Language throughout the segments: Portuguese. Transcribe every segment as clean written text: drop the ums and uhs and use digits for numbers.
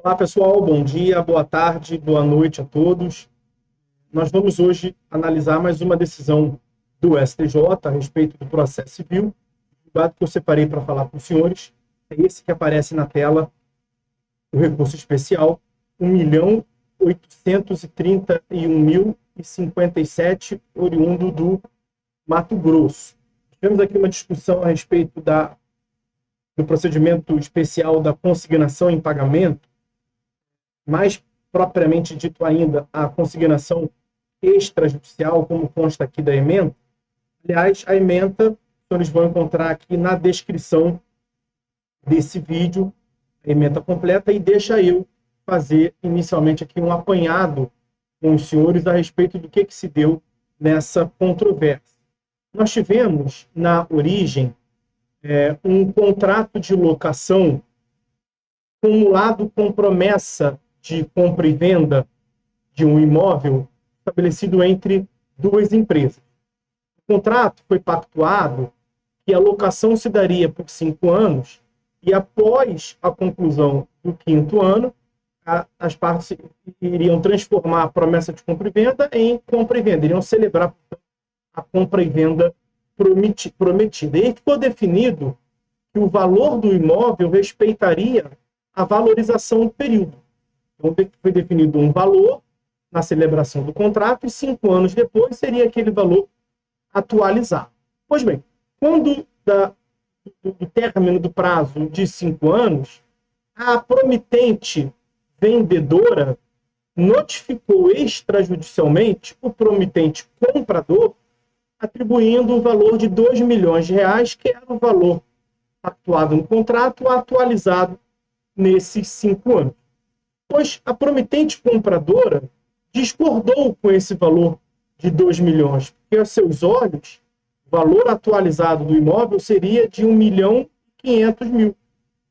Olá, pessoal. Bom dia, boa tarde, boa noite a todos. Nós vamos hoje analisar mais uma decisão do STJ a respeito do processo civil. O julgado que eu separei para falar com os senhores é esse que aparece na tela, o recurso especial 1.831.057, oriundo do Mato Grosso. Tivemos aqui uma discussão a respeito do procedimento especial da consignação em pagamento, mais propriamente dito ainda, a consignação extrajudicial, como consta aqui da ementa. Aliás, a ementa, os senhores vão encontrar aqui na descrição desse vídeo, a ementa completa, e deixa eu fazer inicialmente aqui um apanhado com os senhores a respeito do que se deu nessa controvérsia. Nós tivemos, na origem, um contrato de locação cumulado com promessa de compra e venda de um imóvel estabelecido entre duas empresas. O contrato foi pactuado que a locação se daria por 5 anos e, após a conclusão do 5º ano, as partes iriam transformar a promessa de compra e venda em compra e venda, iriam celebrar a compra e venda prometida. E aí ficou definido que o valor do imóvel respeitaria a valorização do período. Então, foi definido um valor na celebração do contrato e 5 anos depois seria aquele valor atualizado. Pois bem, quando do término do prazo de 5 anos, a promitente vendedora notificou extrajudicialmente o promitente comprador, atribuindo o valor de R$2 milhões, que era o valor pactuado no contrato, atualizado nesses 5 anos. Pois a promitente compradora discordou com esse valor de 2 milhões, porque aos seus olhos, o valor atualizado do imóvel seria de 1.500.000.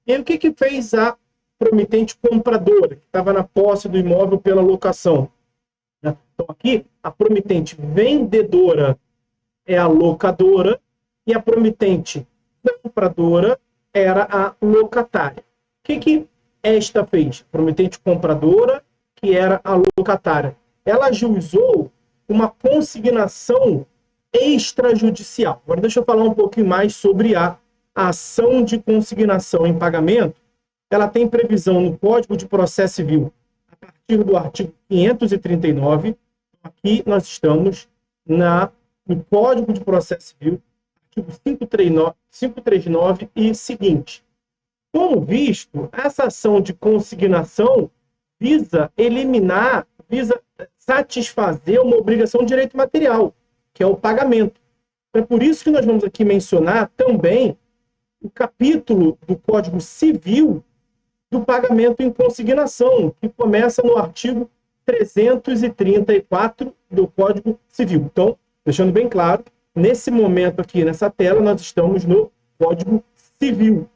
E aí o que fez a promitente compradora, que estava na posse do imóvel pela locação? Então aqui, a promitente vendedora é a locadora e a promitente compradora era a locatária. O que esta fez? A promitente compradora, que era a locatária, ela ajuizou uma consignação extrajudicial. Agora deixa eu falar um pouquinho mais sobre a ação de consignação em pagamento. Ela tem previsão no Código de Processo Civil, a partir do artigo 539. Aqui nós estamos no Código de Processo Civil, artigo 539 e seguinte. Como visto, essa ação de consignação visa satisfazer uma obrigação de direito material, que é o pagamento. É por isso que nós vamos aqui mencionar também o capítulo do Código Civil do pagamento em consignação, que começa no artigo 334 do Código Civil. Então, deixando bem claro, nesse momento aqui, nessa tela, nós estamos no Código Civil,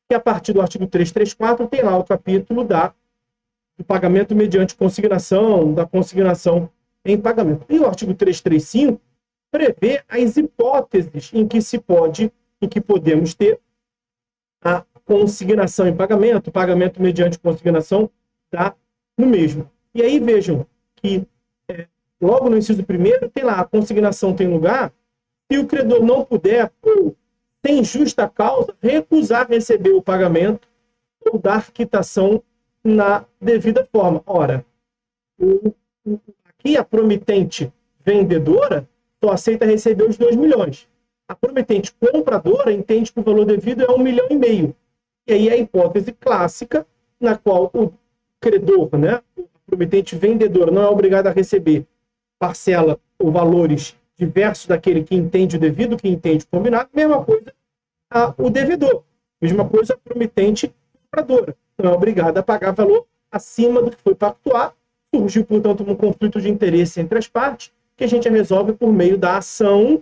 que a partir do artigo 334 tem lá o capítulo do pagamento mediante consignação, da consignação em pagamento. E o artigo 335 prevê as hipóteses em que podemos ter a consignação em pagamento, pagamento mediante consignação dá no mesmo. E aí vejam que logo no inciso 1º tem lá, a consignação tem lugar se o credor não puder, ou sem justa causa, recusar receber o pagamento ou dar quitação na devida forma. Ora, aqui a promitente vendedora só aceita receber os 2 milhões. A promitente compradora entende que o valor devido é 1,5 milhão. E aí é a hipótese clássica na qual o credor, a promitente vendedora, não é obrigado a receber parcela ou valores diversos daquele que entende o devido, que entende o combinado. Mesma coisa o devedor. Mesma coisa a promitente compradora. Não é obrigado a pagar valor acima do que foi pactuado. Surgiu, portanto, um conflito de interesse entre as partes, que a gente resolve por meio da ação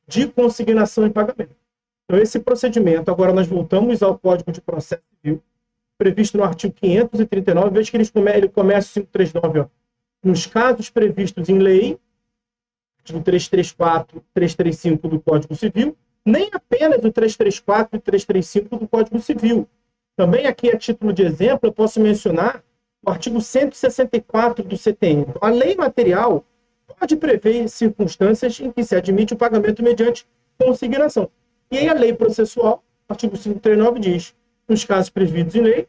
de consignação em pagamento. Então, esse procedimento, agora nós voltamos ao Código de Processo Civil, previsto no artigo 539, veja que ele começa o 539, nos casos previstos em lei, artigo 334, 335 do Código Civil, nem apenas o 334 e 335 do Código Civil. Também aqui, a título de exemplo, eu posso mencionar o artigo 164 do CTN. A lei material pode prever circunstâncias em que se admite o pagamento mediante consignação. E aí a lei processual, artigo 539, diz: nos casos previstos em lei,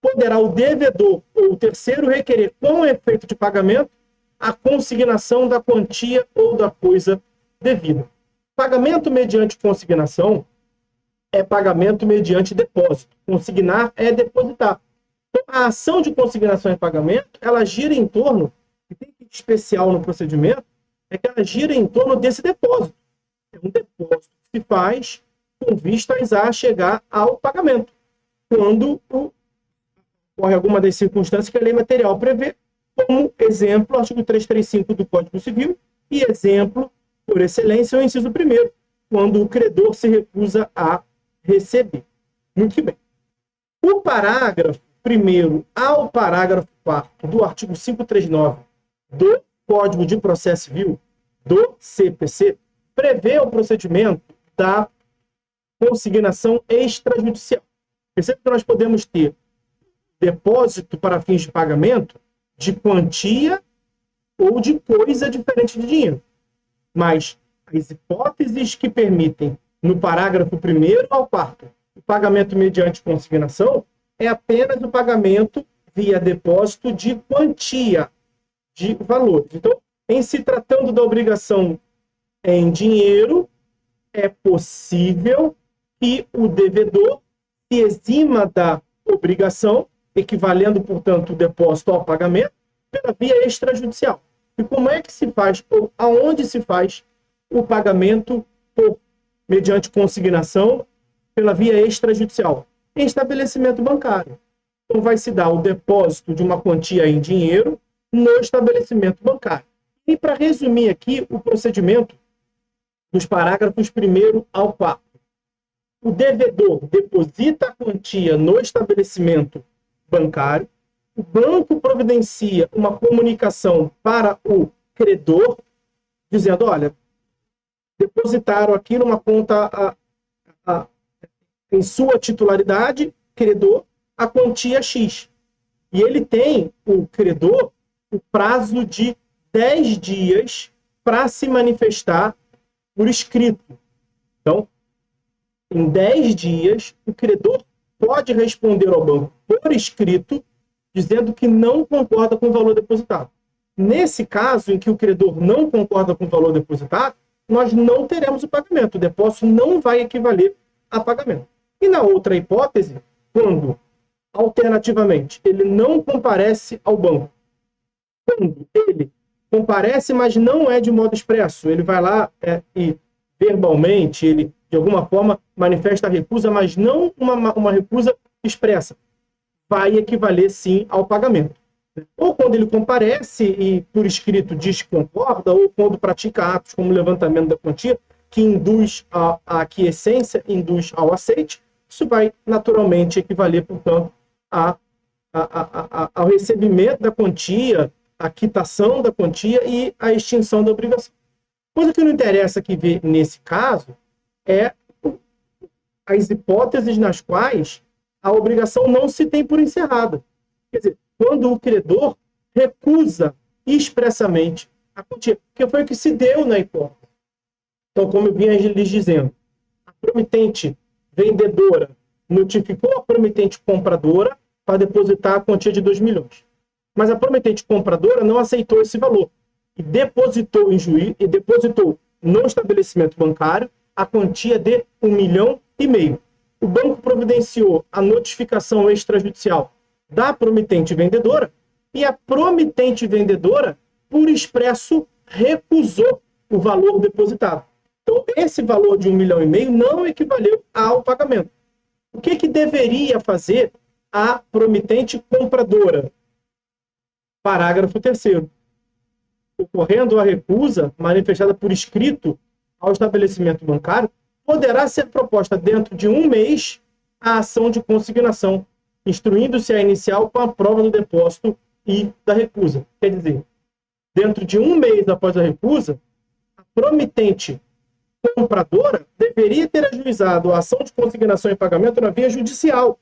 poderá o devedor ou o terceiro requerer, com efeito de pagamento, a consignação da quantia ou da coisa devida. Pagamento mediante consignação é pagamento mediante depósito. Consignar é depositar. Então, a ação de consignação e pagamento, ela gira em torno, e tem que especial no procedimento, é que ela gira em torno desse depósito. É um depósito que se faz com vistas a chegar ao pagamento, quando ocorre alguma das circunstâncias que a lei material prevê, como exemplo, artigo 335 do Código Civil, e exemplo, por excelência, o inciso 1º, quando o credor se recusa a receber. Muito bem. O parágrafo 1º ao parágrafo 4º do artigo 539 do Código de Processo Civil, do CPC, prevê o procedimento da consignação extrajudicial. Percebe que nós podemos ter depósito para fins de pagamento de quantia ou de coisa diferente de dinheiro. Mas as hipóteses que permitem, no parágrafo 1º ao 4º, o pagamento mediante consignação é apenas o pagamento via depósito de quantia, de valores. Então, em se tratando da obrigação em dinheiro, é possível que o devedor se exima da obrigação, equivalendo, portanto, o depósito ao pagamento, pela via extrajudicial. E como é que se faz, ou aonde se faz o pagamento mediante consignação pela via extrajudicial? Em estabelecimento bancário. Então, vai se dar o depósito de uma quantia em dinheiro no estabelecimento bancário. E, para resumir aqui o procedimento dos parágrafos 1º ao 4º, o devedor deposita a quantia no estabelecimento bancário, o banco providencia uma comunicação para o credor, dizendo: olha, depositaram aqui numa conta em sua titularidade, credor, a quantia X. E ele tem, o credor, o prazo de 10 dias para se manifestar por escrito. Então, em 10 dias, o credor pode responder ao banco por escrito, dizendo que não concorda com o valor depositado. Nesse caso, em que o credor não concorda com o valor depositado, nós não teremos o pagamento. O depósito não vai equivaler a pagamento. E na outra hipótese, quando, alternativamente, ele não comparece ao banco, quando ele comparece, mas não é de modo expresso, ele vai lá e verbalmente, ele de alguma forma manifesta a recusa, mas não uma recusa expressa, vai equivaler sim ao pagamento. Ou quando ele comparece e por escrito diz que concorda, ou quando pratica atos como levantamento da quantia, que induz a aquiescência, induz ao aceite, isso vai naturalmente equivaler, portanto, ao recebimento da quantia, a quitação da quantia e a extinção da obrigação. Coisa que não interessa aqui ver nesse caso é as hipóteses nas quais a obrigação não se tem por encerrada. Quer dizer, quando o credor recusa expressamente a quantia, que foi o que se deu na hipótese. Então, como eu vinha lhes dizendo, a promitente vendedora notificou a promitente compradora para depositar a quantia de 2 milhões. Mas a promitente compradora não aceitou esse valor e depositou em juízo e depositou no estabelecimento bancário a quantia de 1,5 milhão. O banco providenciou a notificação extrajudicial da promitente vendedora e a promitente vendedora, por expresso, recusou o valor depositado. Então, esse valor de 1,5 milhão não equivaleu ao pagamento. O que deveria fazer a promitente compradora? Parágrafo 3º. Ocorrendo a recusa manifestada por escrito ao estabelecimento bancário, poderá ser proposta dentro de 1 mês a ação de consignação, instruindo-se a inicial com a prova do depósito e da recusa. Quer dizer, dentro de 1 mês após a recusa, a promitente compradora deveria ter ajuizado a ação de consignação e pagamento na via judicial,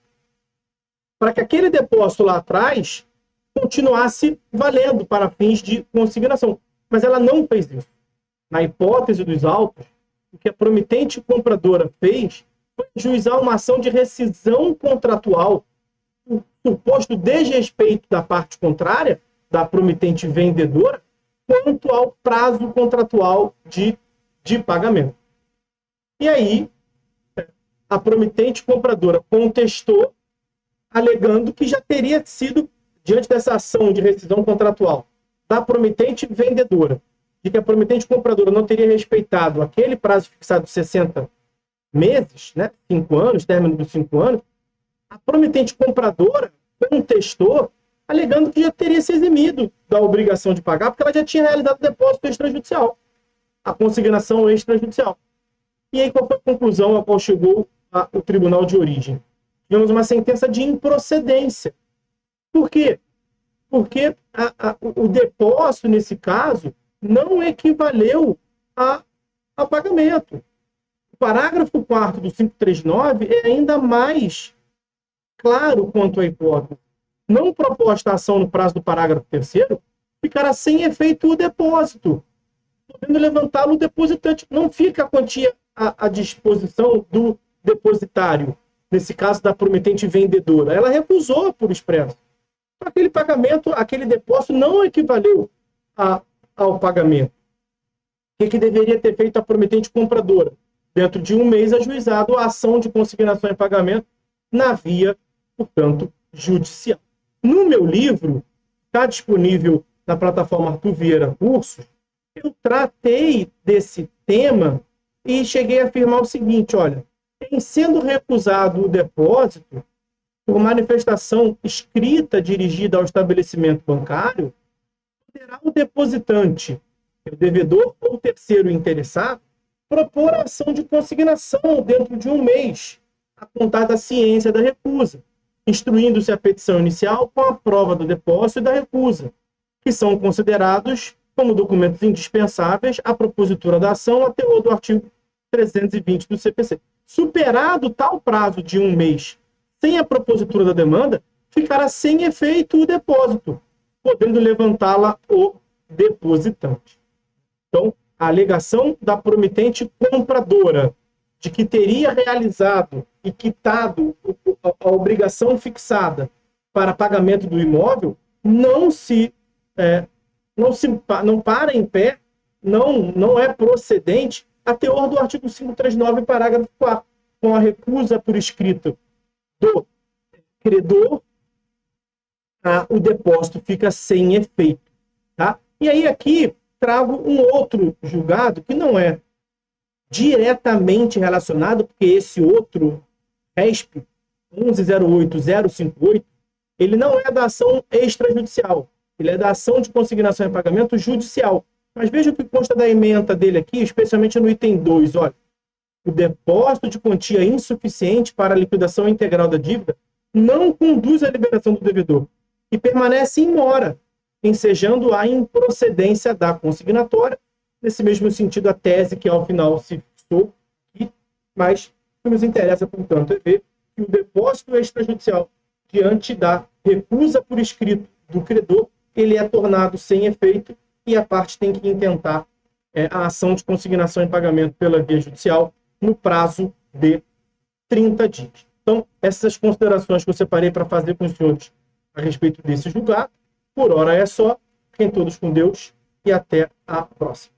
para que aquele depósito lá atrás continuasse valendo para fins de consignação. Mas ela não fez isso. Na hipótese dos autos, o que a promitente compradora fez foi juizar uma ação de rescisão contratual, o suposto desrespeito da parte contrária, da promitente vendedora, quanto ao prazo contratual de pagamento. E aí, a promitente compradora contestou, alegando que já teria sido, diante dessa ação de rescisão contratual da promitente vendedora, de que a promitente compradora não teria respeitado aquele prazo fixado de 60 meses, né, 5 anos, término dos 5 anos, a promitente compradora contestou, alegando que já teria se eximido da obrigação de pagar, porque ela já tinha realizado o depósito extrajudicial, a consignação extrajudicial. E aí, qual foi a conclusão a qual chegou o tribunal de origem? Tivemos uma sentença de improcedência. Por quê? Porque o depósito, nesse caso, não equivaleu a pagamento. O parágrafo 4º do 539 é ainda mais claro quanto à hipótese. Não proposta a ação no prazo do parágrafo 3º, ficará sem efeito o depósito, podendo levantá-lo o depositante. Não fica a quantia à disposição do depositário, nesse caso da promitente vendedora. Ela recusou por expresso. Aquele pagamento, aquele depósito não equivaleu ao pagamento. O que deveria ter feito a promitente compradora? Dentro de um mês, ajuizado a ação de consignação em pagamento na via, portanto, judicial. No meu livro, está disponível na plataforma Arthur Vieira Cursos, eu tratei desse tema e cheguei a afirmar o seguinte, olha, em sendo recusado o depósito, por manifestação escrita dirigida ao estabelecimento bancário, poderá o depositante, o devedor ou o terceiro interessado, propor a ação de consignação dentro de um mês, a contar da ciência da recusa, instruindo-se a petição inicial com a prova do depósito e da recusa, que são considerados como documentos indispensáveis à propositura da ação a teor do artigo 320 do CPC. Superado tal prazo de um mês sem a propositura da demanda, ficará sem efeito o depósito, podendo levantá-la o depositante. Então, a alegação da promitente compradora de que teria realizado e quitado a obrigação fixada para pagamento do imóvel não para em pé, não é procedente a teor do artigo 539, parágrafo 4, com a recusa por escrito do credor, o depósito fica sem efeito. Tá? E aí aqui trago um outro julgado que não é diretamente relacionado, porque esse outro RESP 1108058, ele não é da ação extrajudicial, ele é da ação de consignação em pagamento judicial. Mas veja o que consta da ementa dele aqui, especialmente no item 2, olha. O depósito de quantia insuficiente para a liquidação integral da dívida não conduz à liberação do devedor e permanece em mora, ensejando a improcedência da consignatória. Nesse mesmo sentido, a tese que ao final se fixou, mas o que nos interessa, portanto, é ver que o depósito extrajudicial, diante da recusa por escrito do credor, ele é tornado sem efeito e a parte tem que intentar a ação de consignação em pagamento pela via judicial no prazo de 30 dias. Então, essas considerações que eu separei para fazer com os senhores a respeito desse julgado. Por hora é só. Fiquem todos com Deus e até a próxima.